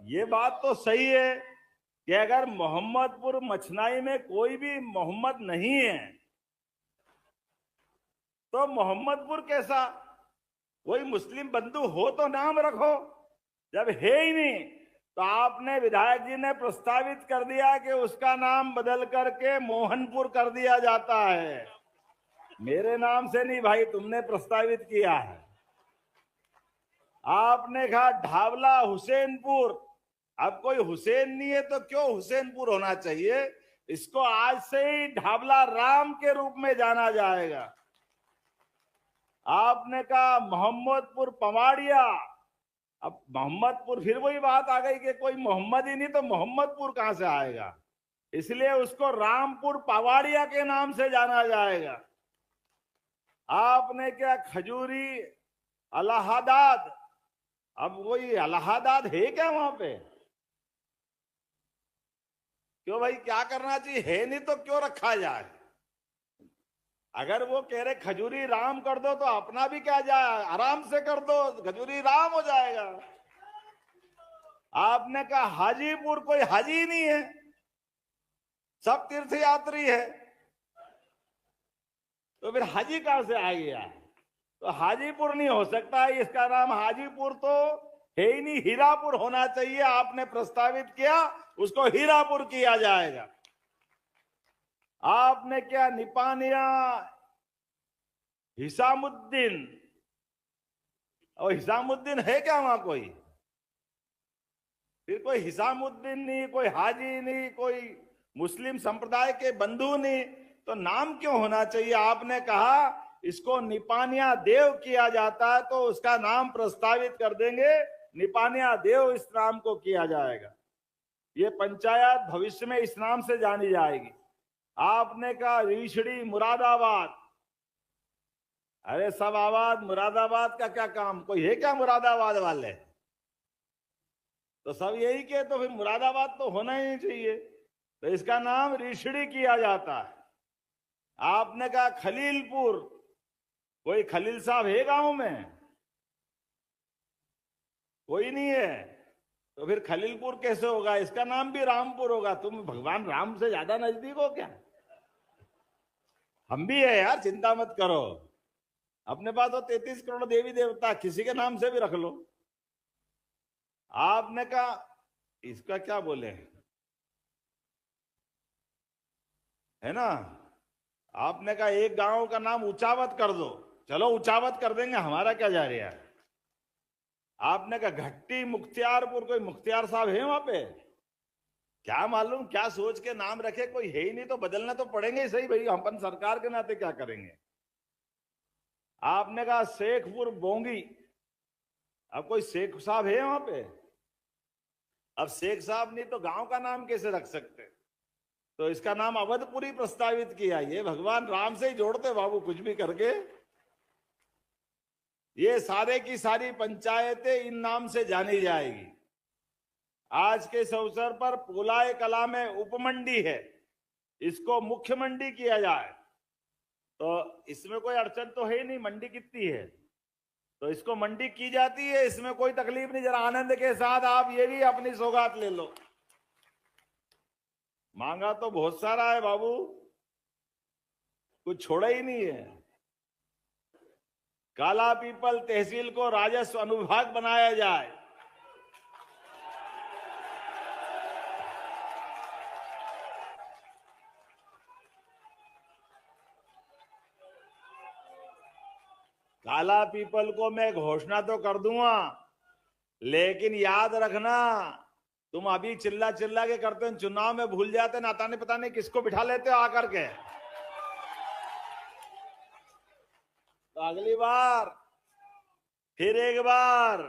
ये बात तो सही है कि अगर मोहम्मदपुर मछनाई में कोई भी मोहम्मद नहीं है तो मोहम्मदपुर कैसा? कोई मुस्लिम बंधु हो तो नाम रखो। जब है ही नहीं तो आपने विधायक जी ने प्रस्तावित कर दिया कि उसका नाम बदल करके मोहनपुर कर दिया जाता है। मेरे नाम से नहीं भाई, तुमने प्रस्तावित किया है। आपने कहा ढावला हुसैनपुर। अब कोई हुसैन नहीं है तो क्यों हुसैनपुर होना चाहिए? इसको आज से ही ढावला राम के रूप में जाना जाएगा। आपने कहा मोहम्मदपुर पवाड़िया। अब मोहम्मदपुर, फिर वही बात आ गई कि कोई मोहम्मद ही नहीं तो मोहम्मदपुर कहां से आएगा, इसलिए उसको रामपुर पवाड़िया के नाम से जाना जाएगा। आपने क्या खजूरी इलाहाबाद। अब वही इलाहाबाद है क्या वहां पे? क्यों भाई, क्या करना चाहिए? है नहीं तो क्यों रखा जाए? अगर वो कह रहे खजूरी राम कर दो तो अपना भी क्या जाए, आराम से कर दो, खजूरी राम हो जाएगा। आपने कहा हाजीपुर, कोई हाजी नहीं है, सब तीर्थ यात्री है, तो फिर हाजी कहां से आ गया? तो हाजीपुर नहीं हो सकता, इसका नाम हाजीपुर तो है ही नहीं, हीरापुर होना चाहिए। आपने प्रस्तावित किया, उसको हीरापुर किया जाएगा। आपने क्या निपानिया हिसामुद्दीन, और हिसामुद्दीन है क्या वहां कोई? फिर कोई हिसामुद्दीन नहीं, कोई हाजी नहीं, कोई मुस्लिम संप्रदाय के बंधु नहीं, तो नाम क्यों होना चाहिए? आपने कहा इसको निपानिया देव किया जाता है तो उसका नाम प्रस्तावित कर देंगे, निपानिया देव इस नाम को किया जाएगा। ये पंचायत भविष्य में इस नाम से जानी जाएगी। आपने कहा रीछड़ी मुरादाबाद। अरे सब आबाद, मुरादाबाद का क्या काम? कोई है क्या मुरादाबाद वाले? तो सब यही के, तो फिर मुरादाबाद तो होना ही नहीं चाहिए, तो इसका नाम रीछड़ी किया जाता है। आपने कहा खलीलपुर। कोई खलील साहब है गांव में? कोई नहीं है, तो फिर खलीलपुर कैसे होगा? इसका नाम भी रामपुर होगा। तुम भगवान राम से ज्यादा नजदीक हो क्या? हम भी है यार, चिंता मत करो। अपने पास तो 33 करोड़ देवी देवता, किसी के नाम से भी रख लो। आपने कहा इसका क्या बोले, है ना? आपने कहा एक गांव का नाम ऊंचावत कर दो। चलो ऊंचावत कर देंगे, हमारा क्या जा रहा है। आपने कहा घट्टी मुख्तियारपुर। कोई मुख्तियार साहब है वहां पे? क्या मालूम क्या सोच के नाम रखे, कोई है ही नहीं तो बदलना तो पड़ेंगे ही सही भाई, अपन सरकार के नाते क्या करेंगे। आपने कहा शेखपुर बोंगी। अब कोई शेख साहब है वहां पे? अब शेख साहब नहीं तो गांव का नाम कैसे रख सकते? तो इसका नाम अवधपुरी प्रस्तावित किया। ये भगवान राम से ही जोड़ते बाबू, कुछ भी करके। ये सारे की सारी पंचायतें इन नाम से जानी जाएगी। आज के इस अवसर पर पोलाय कला में उपमंडी है, इसको मुख्य मंडी किया जाए, तो इसमें कोई अड़चन तो है ही नहीं। मंडी कितनी है तो इसको मंडी की जाती है, इसमें कोई तकलीफ नहीं। जरा आनंद के साथ आप ये भी अपनी सौगात ले लो। मांगा तो बहुत सारा है बाबू, कुछ छोड़ा ही नहीं है। काला पीपल तहसील को राजस्व अनुविभाग बनाया जाए। काला पीपल को मैं घोषणा तो कर दूंगा, लेकिन याद रखना, तुम अभी चिल्ला चिल्ला के करते हो, चुनाव में भूल जाते, नाता नहीं पता नहीं किसको बिठा लेते हो आकर के। तो अगली बार फिर एक बार